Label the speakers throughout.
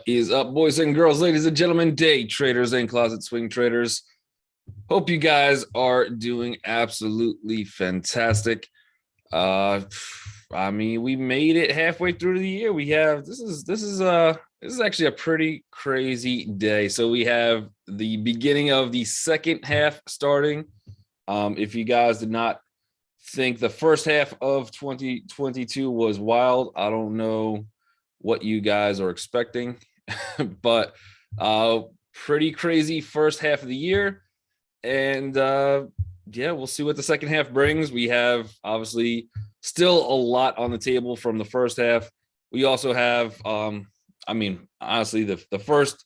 Speaker 1: What is up, boys and girls, ladies and gentlemen, day traders and closet swing traders? Hope you guys are doing absolutely fantastic. We made it halfway through the year. We have this is actually a pretty crazy day. So we have the beginning of the second half starting. If you guys did not think the first half of 2022 was wild, I don't know what you guys are expecting, but pretty crazy first half of the year. And we'll see what the second half brings. We have obviously still a lot on the table from the first half. We also have, honestly, the first,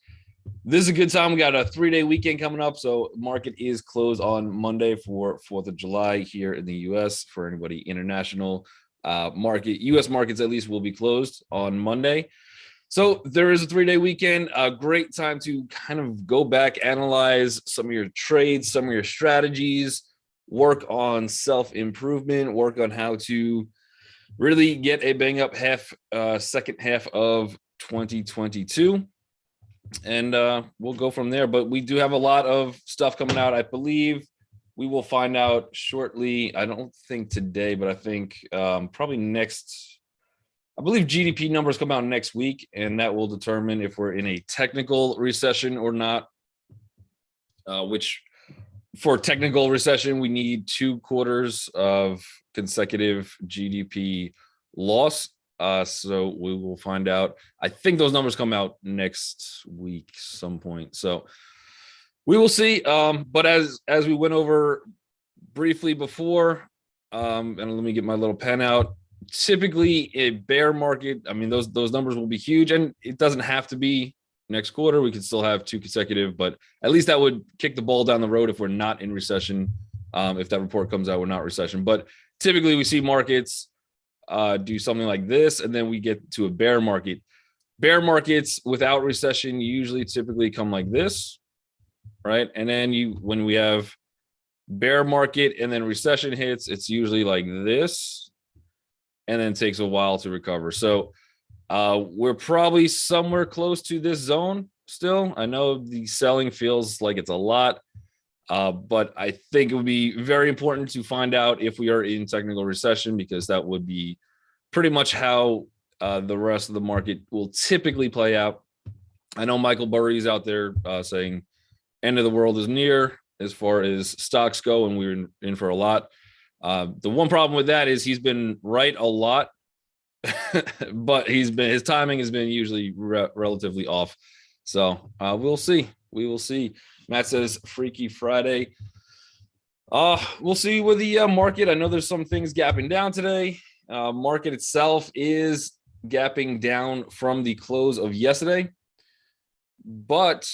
Speaker 1: this is a good time. We got a 3-day weekend coming up. So market is closed on Monday for 4th of July here in the US. For anybody international, US markets at least will be closed on Monday. So there is a 3-day weekend, a great time to kind of go back, analyze some of your trades, some of your strategies, work on self-improvement, work on how to really get a bang up second half of 2022. And we'll go from there. But we do have a lot of stuff coming out. I believe we will find out shortly. I don't think today, but I think probably next. I believe GDP numbers come out next week, and that will determine if we're in a technical recession or not. Which, for technical recession, we need 2 quarters of consecutive GDP loss. So we will find out. I think those numbers come out next week some point. So we will see. But as we went over briefly before, and let me get my little pen out. Typically, a bear market, those numbers will be huge, and it doesn't have to be next quarter. We could still have 2 consecutive, but at least that would kick the ball down the road if we're not in recession. If that report comes out, we're not recession. But typically, we see markets do something like this, and then we get to a bear market. Bear markets without recession usually typically come like this, right? And then when we have bear market and then recession hits, it's usually like this, and then takes a while to recover. So we're probably somewhere close to this zone still. I know the selling feels like it's a lot, but I think it would be very important to find out if we are in technical recession, because that would be pretty much how the rest of the market will typically play out. I know Michael Burry's out there saying end of the world is near as far as stocks go, and we're in for a lot. The one problem with that is he's been right a lot, but his timing has been usually relatively off. So we'll see. We will see. Matt says Freaky Friday. We'll see with the market. I know there's some things gapping down today. Market itself is gapping down from the close of yesterday, but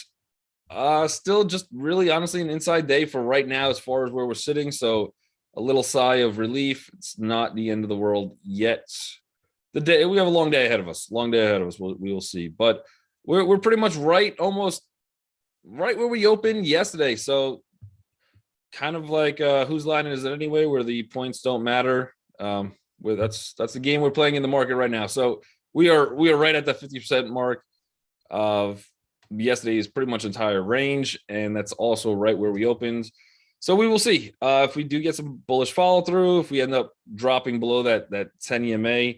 Speaker 1: still just really honestly an inside day for right now as far as where we're sitting. So a little sigh of relief. It's not the end of the world yet. We have a long day ahead of us. We will see. But we're pretty much almost right where we opened yesterday. So kind of like whose line is it anyway, where the points don't matter. That's the game we're playing in the market right now. So we are right at the 50% mark of yesterday's pretty much entire range, and that's also right where we opened. So we will see if we do get some bullish follow through, if we end up dropping below that 10 EMA.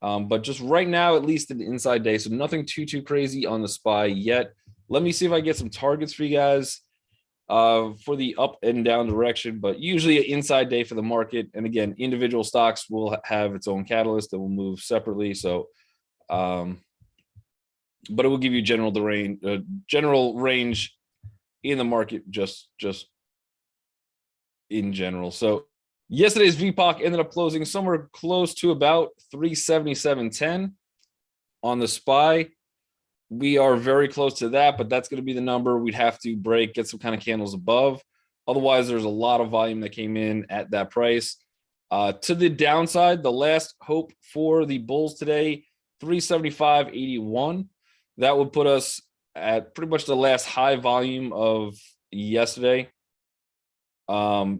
Speaker 1: But just right now, at least an inside day. So nothing too crazy on the SPY yet. Let me see if I get some targets for you guys for the up and down direction, but usually an inside day for the market. And again, individual stocks will have its own catalyst that will move separately. So, but it will give you general range in the market, just in general. So yesterday's VPOC ended up closing somewhere close to about 377.10 on the SPY. We are very close to that, but that's going to be the number we'd have to get some kind of candles above. Otherwise, there's a lot of volume that came in at that price. To the downside, the last hope for the bulls today, 375.81. That would put us at pretty much the last high volume of yesterday. So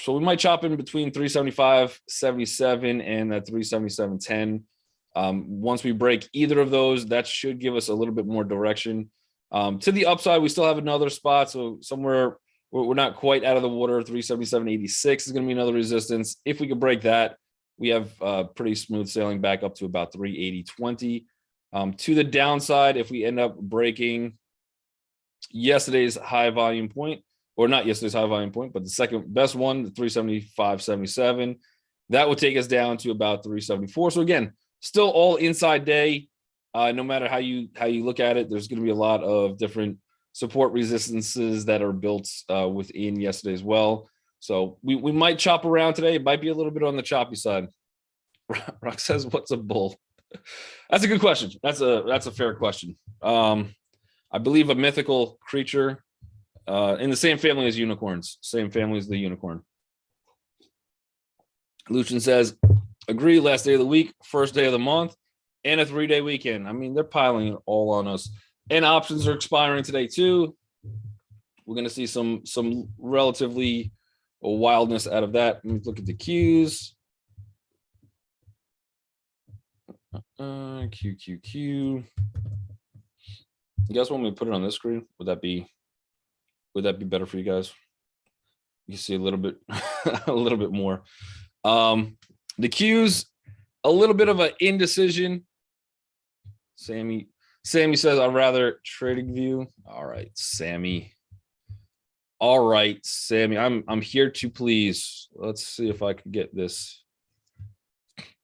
Speaker 1: we might chop in between 375.77 and that 377.10. Once we break either of those, that should give us a little bit more direction. To the upside, we still have another spot. So somewhere we're not quite out of the water. 377.86 is going to be another resistance. If we could break that, we have pretty smooth sailing back up to about 380.20. To the downside, if we end up breaking yesterday's high volume point, or not yesterday's high volume point, but the second best one, the 375.77, that would take us down to about 374. So again, still all inside day. No matter how you look at it, there's going to be a lot of different support resistances that are built within yesterday as well. So we might chop around today. It might be a little bit on the choppy side. Rock says, "What's a bull?" That's a good question. That's a fair question. I believe a mythical creature in the same family as unicorns. Same family as the unicorn. Lucian says, "Agree. Last day of the week, first day of the month, and a 3-day weekend." I mean, they're piling it all on us. And options are expiring today too. We're going to see some relatively wildness out of that. Let me look at the Qs. Q. You guys want me to put it on this screen? Would that be better for you guys? You see a little bit a little bit more. The Qs, a little bit of an indecision. Sammy says, "I'd rather trading view." All right, Sammy. All right, Sammy. I'm here to please. Let's see if I can get this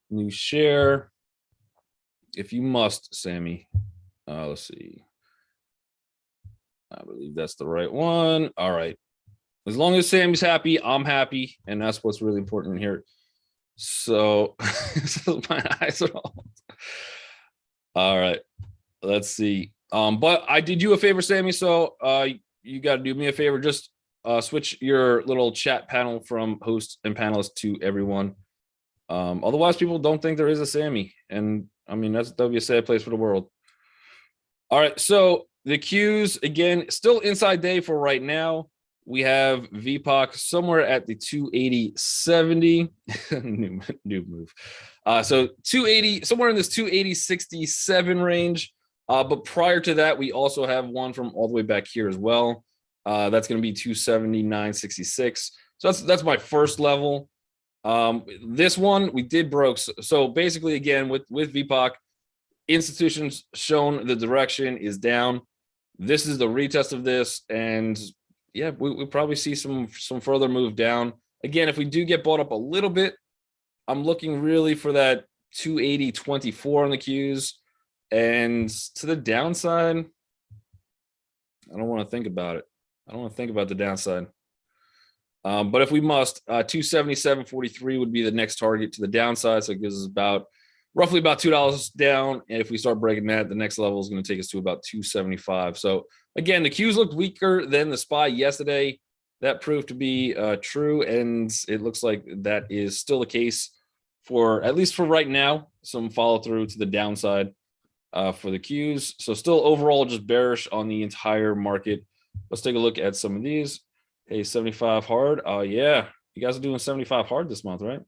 Speaker 1: new share. If you must, Sammy. Let's see. I believe that's the right one. All right. As long as Sammy's happy, I'm happy, and that's what's really important here. So, my eyes are all right. Let's see. But I did you a favor, Sammy. So you got to do me a favor. Just switch your little chat panel from host and panelist to everyone. Otherwise, people don't think there is a Sammy, and I mean that'll be a sad place for the world. All right, so the Qs again, still inside day for right now. We have VPOC somewhere at the 280.70. new move. So 280, somewhere in this 280.67 range. But prior to that, we also have one from all the way back here as well. That's going to be 279.66. So that's my first level. This one we did broke. So basically, again, with VPOC, institutions shown the direction is down. This is the retest of this, and yeah, we probably see some further move down. Again, if we do get bought up a little bit, I'm looking really for that 280.24 on the Qs. And to the downside, I don't want to think about it. I don't want to think about the downside. But if we must, 277.43 would be the next target to the downside. So it gives us roughly about $2 down. And if we start breaking that, the next level is going to take us to about 275. So again, the Qs looked weaker than the SPY yesterday. That proved to be true. And it looks like that is still the case for, at least for right now, some follow through to the downside for the Qs. So still overall just bearish on the entire market. Let's take a look at some of these. Hey, 75 hard. Oh, yeah. You guys are doing 75 hard this month, right?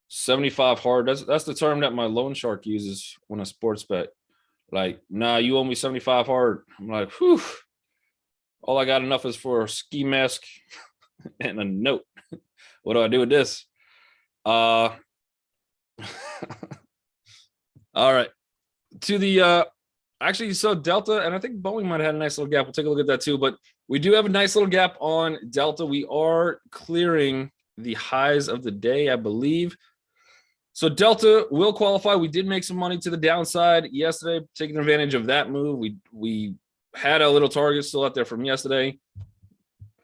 Speaker 1: 75 hard. That's the term that my loan shark uses when I sports bet. Like, nah, you owe me 75 hard. I'm like, whew. All I got enough is for a ski mask and a note. What do I do with this? All right. To the actually, so Delta, and I think Boeing might have had a nice little gap. We'll take a look at that too. But we do have a nice little gap on Delta. We are clearing the highs of the day, I believe. So Delta will qualify. We did make some money to the downside yesterday, taking advantage of that move. We had a little target still out there from yesterday.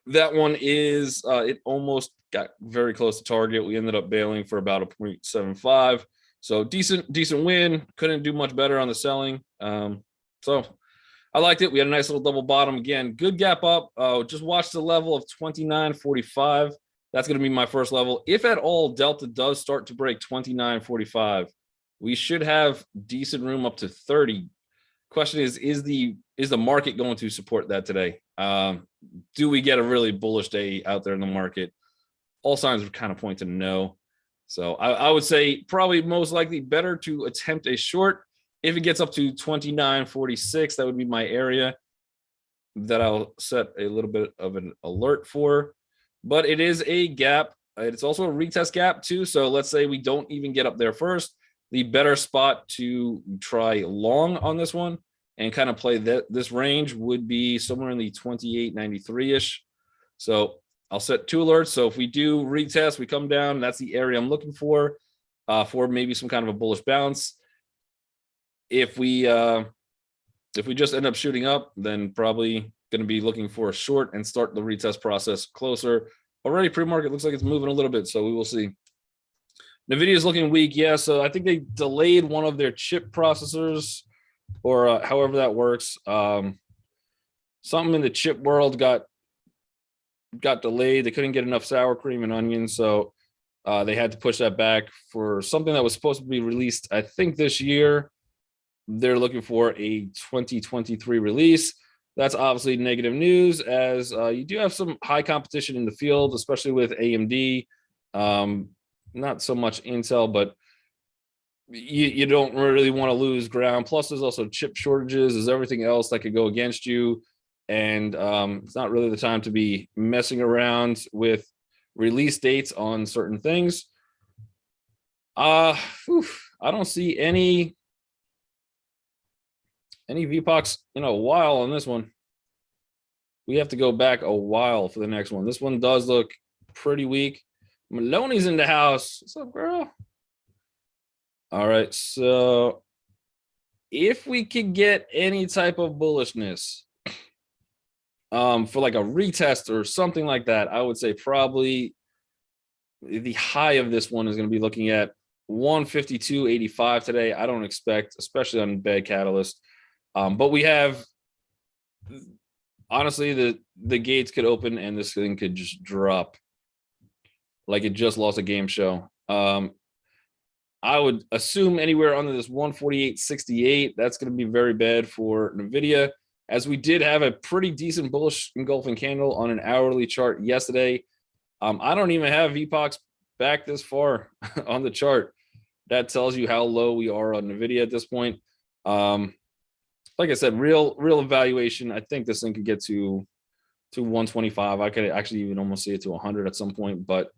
Speaker 1: That one is it almost got very close to target. We ended up bailing for about a 0.75. So decent win. Couldn't do much better on the selling. So I liked it. We had a nice little double bottom again. Good gap up. Just watch the level of 29.45. That's going to be my first level. If at all Delta does start to break 29.45, we should have decent room up to 30. question is the market going to support that today? Do we get a really bullish day out there in the market? All signs would kind of point to no. So I would say probably most likely better to attempt a short. If it gets up to 29.46, that would be my area that I'll set a little bit of an alert for. But it is a gap. It's also a retest gap too. So let's say we don't even get up there first. The better spot to try long on this one and kind of play this range would be somewhere in the 28.93-ish. So I'll set 2 alerts. So if we do retest, we come down, that's the area I'm looking for maybe some kind of a bullish bounce. If we just end up shooting up, then probably going to be looking for a short and start the retest process closer. Already pre-market looks like it's moving a little bit, so we will see. Nvidia is looking weak. Yeah, so I think they delayed one of their chip processors, or however that works. Something in the chip world got delayed. They couldn't get enough sour cream and onions, so they had to push that back for something that was supposed to be released, I think, this year. They're looking for a 2023 release. That's obviously negative news, as you do have some high competition in the field, especially with AMD. Not so much Intel, but you don't really want to lose ground. Plus, there's also chip shortages. There's everything else that could go against you. And it's not really the time to be messing around with release dates on certain things. I don't see any VPOCs in a while on this one. We have to go back a while for the next one. This one does look pretty weak. Maloney's in the house. What's up, girl? All right, so if we could get any type of bullishness for like a retest or something like that, I would say probably the high of this one is going to be looking at 152.85 today. I don't expect, especially on bad catalyst. But we have, honestly, the gates could open and this thing could just drop like it just lost a game show. I would assume anywhere under this 148.68, that's going to be very bad for Nvidia, as we did have a pretty decent bullish engulfing candle on an hourly chart yesterday. I don't even have VPOCs back this far on the chart. That tells you how low we are on Nvidia at this point. Like I said, real evaluation. I think this thing could get to 125. I could actually even almost see it to 100 at some point, but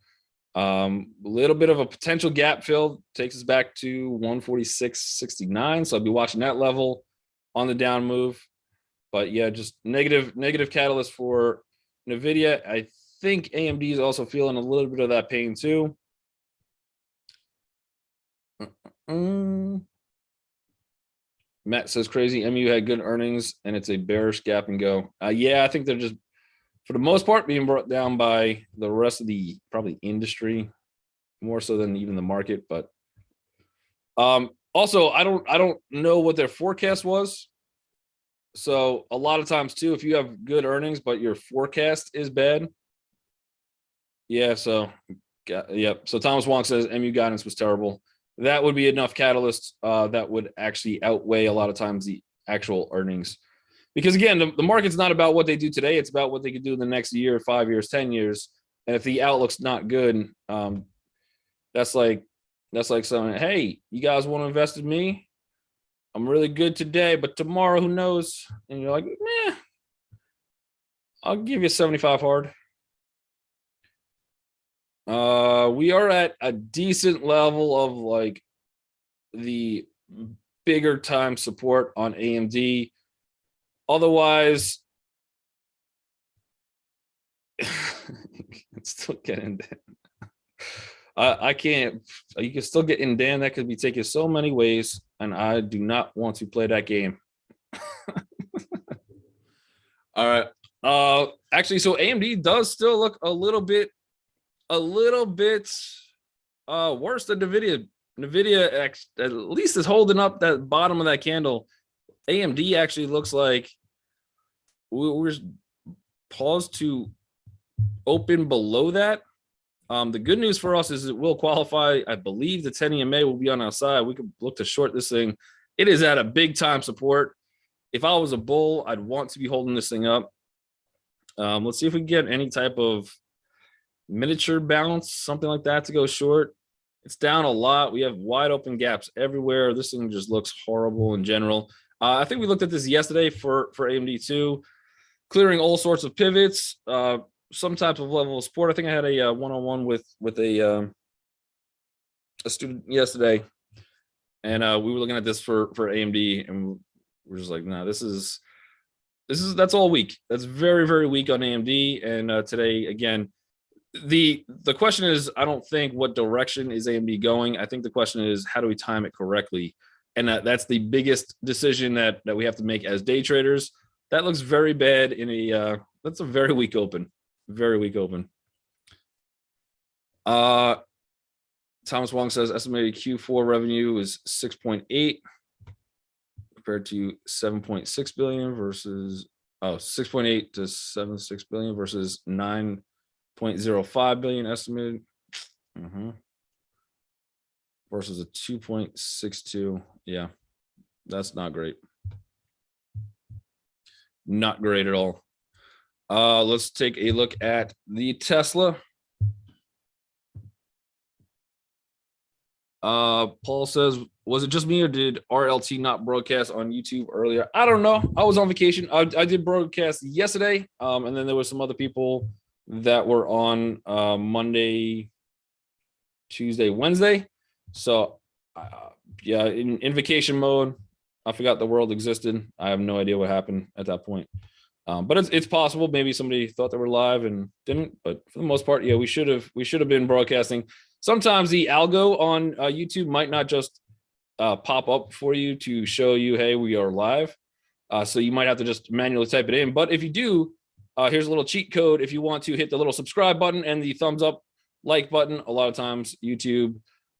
Speaker 1: a little bit of a potential gap fill takes us back to 146.69. So I'll be watching that level on the down move. But yeah, just negative catalyst for Nvidia. I think AMD is also feeling a little bit of that pain too. Matt says crazy. MU had good earnings and it's a bearish gap and go. Yeah, I think they're just, for the most part, being brought down by the rest of the probably industry more so than even the market. But also, I don't know what their forecast was. So a lot of times too, if you have good earnings but your forecast is bad, yeah. So So Thomas Wong says MU guidance was terrible. That would be enough catalyst that would actually outweigh a lot of times the actual earnings. Because again, the market's not about what they do today. It's about what they could do in the next year, 5 years, 10 years. And if the outlook's not good, that's like saying, hey, you guys want to invest in me? I'm really good today, but tomorrow, who knows? And you're like, meh, I'll give you 75 hard. We are at a decent level of like the bigger time support on AMD. Otherwise, it's still getting Dan. I can't. You can still get in Dan. That could be taken so many ways, and I do not want to play that game. All right. Actually, so AMD does still look a little bit worse than Nvidia. Nvidia at least is holding up that bottom of that candle. AMD actually looks like we're paused to open below that. The good news for us is it will qualify. I believe the 10 EMA will be on our side. We could look to short this thing. It is at a big time support. if I was a bull, I'd want to be holding this thing up. Let's see if we can get any type of miniature bounce, something like that to go short. It's down a lot. We have wide open gaps everywhere. This thing just looks horrible in general. I think we looked at this yesterday for AMD too, clearing all sorts of pivots, some type of level of support. I think I had a one-on-one with a student yesterday, and we were looking at this for AMD, and we're just like, nah, that's all weak. That's very, very weak on AMD. And today, again, the question is, I don't think what direction is AMD going. I think the question is, how do we time it correctly? And that's the biggest decision that we have to make as day traders. That looks very bad in a that's a very weak open. Very weak open. Thomas Wong says estimated Q4 revenue is 6.8 compared to 7.6 billion versus 6.8 to 7.6 billion versus 9.05 billion estimated. Versus a 2.62. Yeah, that's not great. Not great at all. Let's take a look at the Tesla. Paul says, was it just me or did RLT not broadcast on YouTube earlier? I don't know. I was on vacation. I did broadcast yesterday. And then there were some other people that were on Monday, Tuesday, Wednesday. So yeah, in vacation mode, I forgot the world existed. I have no idea what happened at that point. But it's possible. Maybe somebody thought they were live and didn't. But for the most part, yeah, we should have been broadcasting. Sometimes the algo on YouTube might not just pop up for you to show you, hey, we are live. So you might have to just manually type it in. But if you do, here's a little cheat code. If you want to hit the little subscribe button and the thumbs up like button, a lot of times YouTube,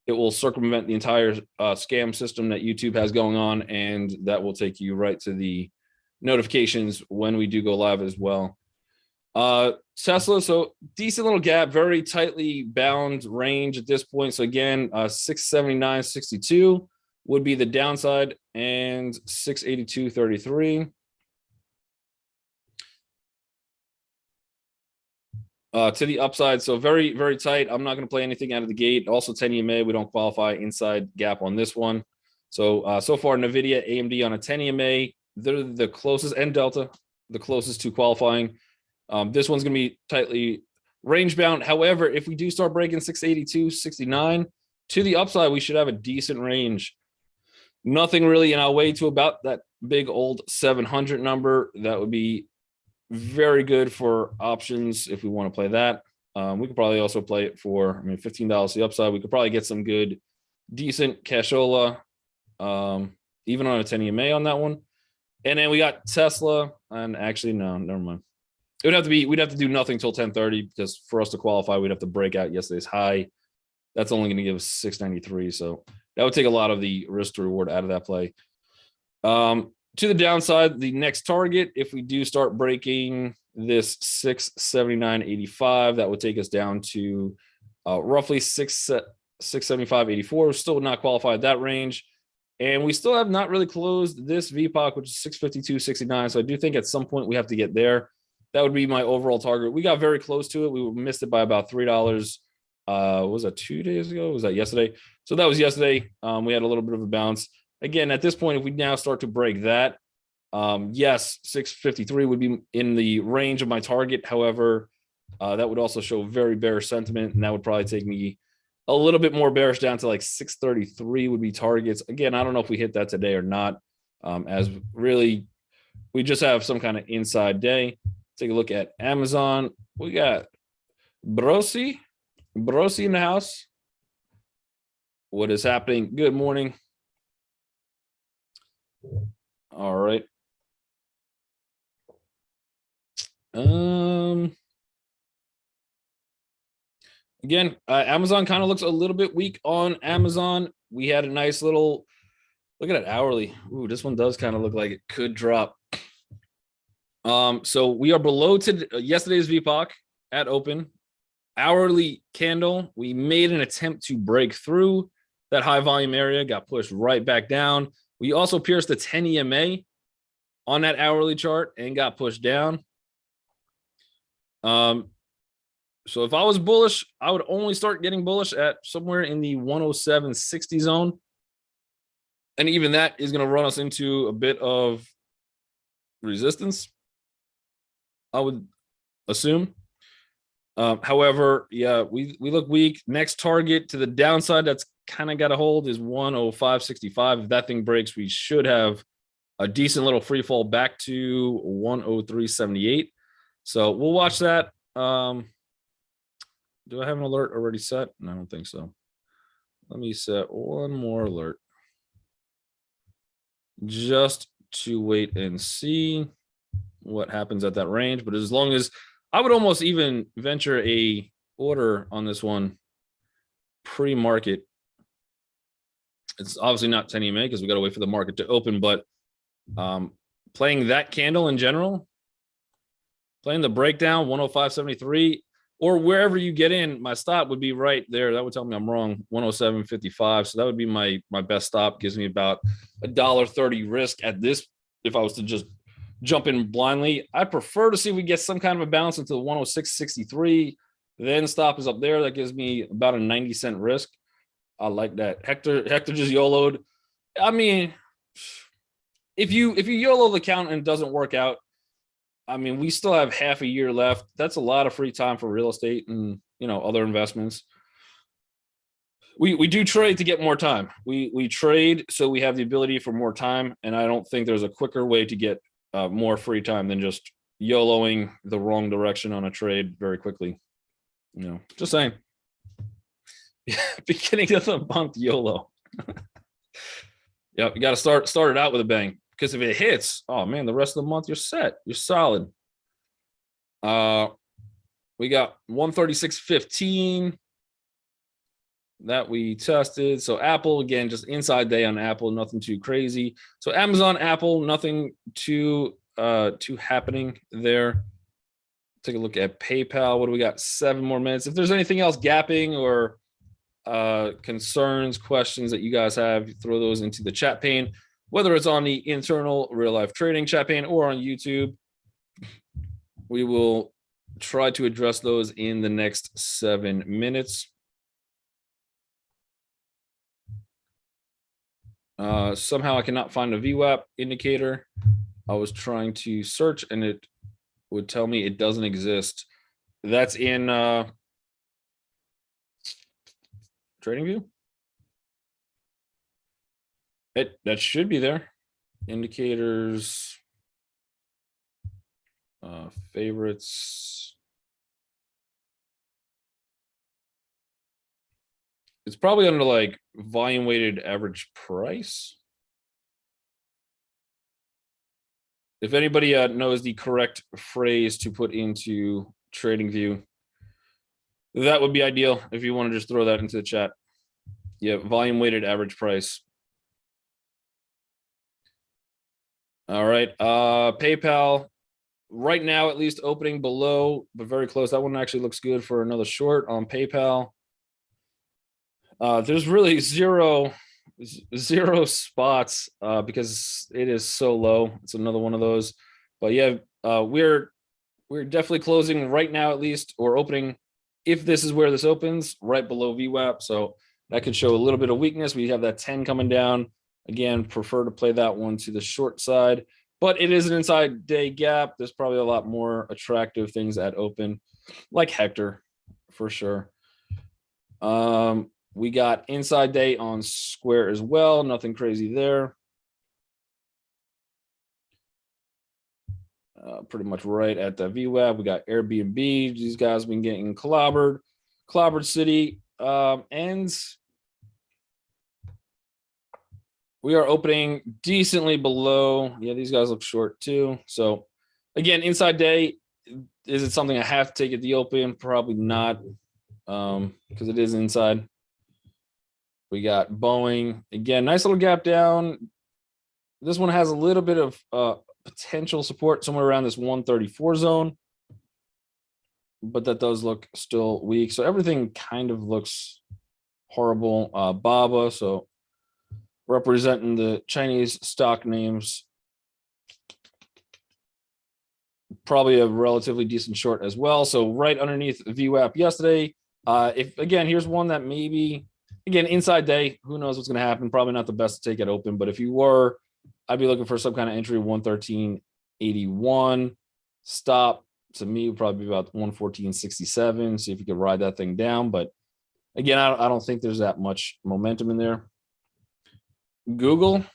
Speaker 1: it will circumvent the entire scam system that YouTube has going on, and that will take you right to the notifications when we do go live as well. Tesla, so decent little gap, very tightly bound range at this point. So again, 679.62 would be the downside, and 682.33. To the upside, so very, very tight. I'm not going to play anything out of the gate. Also 10 EMA, we don't qualify inside gap on this one. So so far, Nvidia, AMD on a 10 EMA, they're the closest, and Delta, the closest to qualifying. This one's going to be tightly range bound. However, if we do start breaking 682.69 to the upside, we should have a decent range. Nothing really in our way to about that big old 700 number. That would be very good for options if we want to play that. We could probably also play it for, $15 to the upside. We could probably get some good, decent cashola, even on a 10 EMA on that one. And then we got Tesla, and actually, no, never mind. It would have to be, we'd have to do nothing till 10:30 because for us to qualify, we'd have to break out yesterday's high. That's only going to give us 693. So that would take a lot of the risk to reward out of that play. To the downside, the next target, if we do start breaking this 679.85, that would take us down to roughly 675.84. Still not qualified that range. And we still have not really closed this VPOC, which is 652.69. So I do think at some point we have to get there. That would be my overall target. We got very close to it. We missed it by about $3. Was that 2 days ago? Was that yesterday? So that was yesterday. We had a little bit of a bounce. Again, at this point, if we now start to break that, yes, 653 would be in the range of my target. However, that would also show very bearish sentiment, and that would probably take me a little bit more bearish down to like 633 would be targets. Again, I don't know if we hit that today or not, as really we just have some kind of inside day. Take a look at Amazon. We got Brosi in the house. What is happening? Good morning. All right. Again, Amazon kind of looks a little bit weak on Amazon. We had a nice little look at it hourly. Ooh, this one does kind of look like it could drop. So we are below to yesterday's VPOC at open. Hourly candle, we made an attempt to break through that high volume area, got pushed right back down. We also pierced the 10 EMA. on that hourly chart and got pushed down. So if I was bullish, I would only start getting bullish at somewhere in the 107.60 zone. And even that is going to run us into a bit of resistance, I would assume. However, yeah, we look weak. Next target to the downside that's kind of got a hold is 105.65. If that thing breaks, we should have a decent little free fall back to 103.78. So we'll watch that. Do I have an alert already set? No, I don't think so. Let me set one more alert just to wait and see what happens at that range. But as long as I would almost even venture a order on this one pre-market. It's obviously not 10 EMA because we got to wait for the market to open, but playing that candle in general, playing the breakdown 105.73 or wherever you get in, my stop would be right there. That would tell me I'm wrong, 107.55. So that would be my best stop. Gives me about $1.30 risk at this if I was to just jump in blindly. I prefer to see if we get some kind of a bounce into the 106.63. Then stop is up there. That gives me about a 90-cent risk. I like that. Hector just YOLO'd. I mean, if you YOLO the count and it doesn't work out, I mean, we still have half a year left. That's a lot of free time for real estate and, you know, other investments. We do trade to get more time. We trade so we have the ability for more time, and I don't think there's a quicker way to get more free time than just YOLOing the wrong direction on a trade very quickly. You know, just saying. Beginning of the month YOLO. Yep, you got to start it out with a bang. Because if it hits, oh man, the rest of the month you're set. You're solid. We got 136.15 that we tested. So Apple, again, just inside day on Apple, nothing too crazy. So Amazon, Apple, nothing too happening there. Take a look at PayPal. What do we got? 7 more minutes. If there's anything else gapping or concerns, questions that you guys have, throw those into the chat pane, whether it's on the internal real life trading chat pane or on YouTube. We will try to address those in the next 7 minutes. Somehow I cannot find a VWAP indicator. I was trying to search and it would tell me it doesn't exist. That's in TradingView. That should be there. Indicators, favorites. It's probably under like volume weighted average price. If anybody knows the correct phrase to put into TradingView, that would be ideal if you want to just throw that into the chat. Yeah, volume weighted average price. All right, PayPal right now at least opening below, but very close. That one actually looks good for another short on PayPal. There's really zero spots because it is so low. It's another one of those. But yeah, we're definitely closing right now at least, or opening, if this is where this opens, right below VWAP. So that could show a little bit of weakness. We have that 10 coming down. Again, prefer to play that one to the short side, but it is an inside day gap. There's probably a lot more attractive things at open, like Hector, for sure. We got inside day on Square as well. Nothing crazy there. Pretty much right at the VWAP. We got Airbnb. These guys have been getting clobbered. City. And we are opening decently below. Yeah, these guys look short too. So again, inside day, is it something I have to take at the open? Probably not, because it is inside. We got Boeing. Again, nice little gap down. This one has a little bit of potential support somewhere around this 134 zone, but that does look still weak. So everything kind of looks horrible. BABA, so representing the Chinese stock names. probably a relatively decent short as well. So right underneath VWAP yesterday. If again, here's one that maybe again inside day, who knows what's going to happen? Probably not the best to take it open, but if you were, I'd be looking for some kind of entry 113.81. Stop to me would probably be about 114.67. See if you could ride that thing down. But again, I don't think there's that much momentum in there. Google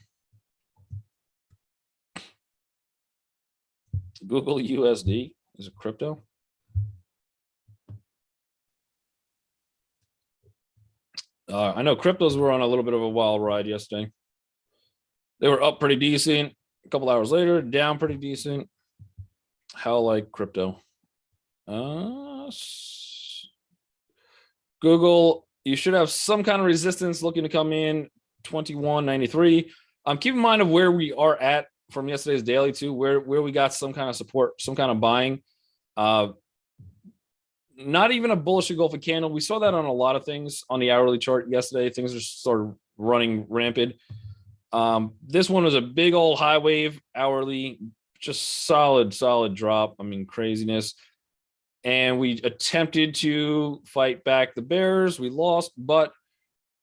Speaker 1: USD is a crypto. I know cryptos were on a little bit of a wild ride yesterday. They were up pretty decent. A couple hours later, down pretty decent. How like crypto? Google, you should have some kind of resistance looking to come in 21.93. Keep in mind of where we are at from yesterday's daily too, where we got some kind of support, some kind of buying. Not even a bullish engulfing candle. We saw that on a lot of things on the hourly chart yesterday. Things are sort of running rampant. This one was a big old high wave hourly, just solid drop. I mean, craziness. And we attempted to fight back the bears. We lost, but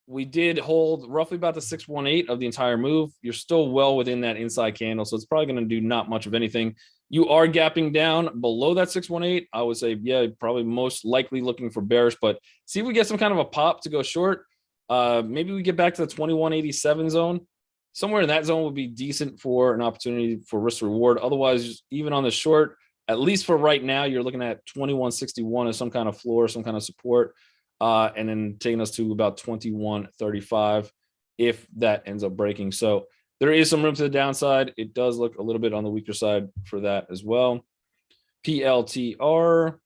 Speaker 1: we did hold roughly about the 618 of the entire move. You're still well within that inside candle, so it's probably going to do not much of anything. You are gapping down below that 618. I would say, yeah, probably most likely looking for bearish, but see if we get some kind of a pop to go short. Maybe we get back to the 2187 zone. Somewhere in that zone would be decent for an opportunity for risk reward. Otherwise, even on the short, at least for right now, you're looking at 2161 as some kind of floor, some kind of support, and then taking us to about 2135 if that ends up breaking. So there is some room to the downside. It does look a little bit on the weaker side for that as well. PLTR,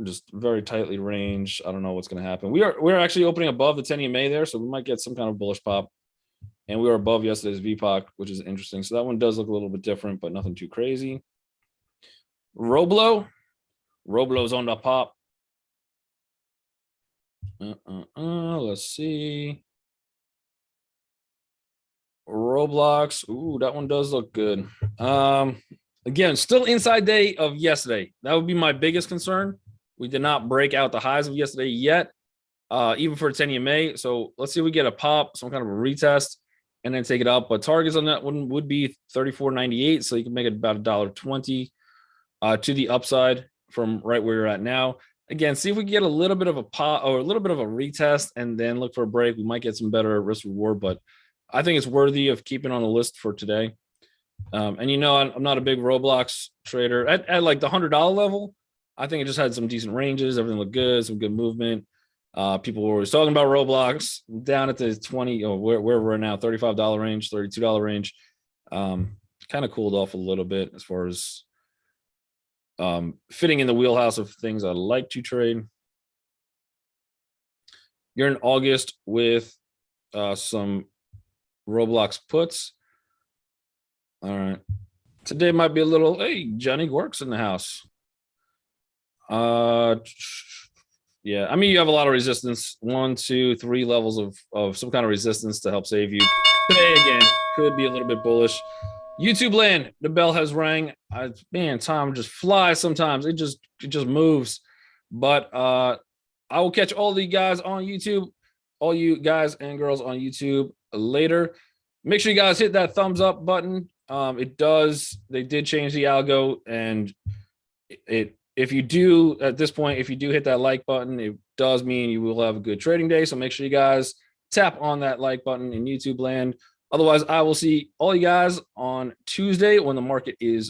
Speaker 1: just very tightly ranged. I don't know what's going to happen. We're actually opening above the 10 EMA there, so we might get some kind of bullish pop. And we were above yesterday's VPOC, which is interesting. So that one does look a little bit different, but nothing too crazy. Roblo's on the pop. Let's see. Roblox. Ooh, that one does look good. Again, still inside day of yesterday. That would be my biggest concern. We did not break out the highs of yesterday yet, even for 10 EMA. So let's see if we get a pop, some kind of a retest, and then take it up. But targets on that one would be 34.98, so you can make it about $1.20 to the upside from right where you're at now. Again, see if we can get a little bit of a pop or a little bit of a retest and then look for a break. We might get some better risk reward, but I think it's worthy of keeping on the list for today. And you know, I'm not a big Roblox trader at like the $100 level. I think it just had some decent ranges. Everything looked good, some good movement. People were always talking about Roblox down at the 20 or where we're now, $35 range, $32 range. Kind of cooled off a little bit as far as fitting in the wheelhouse of things I like to trade. You're in August with some Roblox puts. All right. Today might be a little, hey, Johnny works in the house. Yeah, I mean, you have a lot of resistance, 1, 2, 3 levels of some kind of resistance to help save you. Today, again, could be a little bit bullish. YouTube land, the bell has rang. Man, time just flies sometimes. It just moves. But I will catch all the guys on YouTube, all you guys and girls on YouTube later. Make sure you guys hit that thumbs up button. They did change the algo, and if you do at this point, if you do hit that like button, it does mean you will have a good trading day. So make sure you guys tap on that like button in YouTube land. Otherwise, I will see all you guys on Tuesday when the market is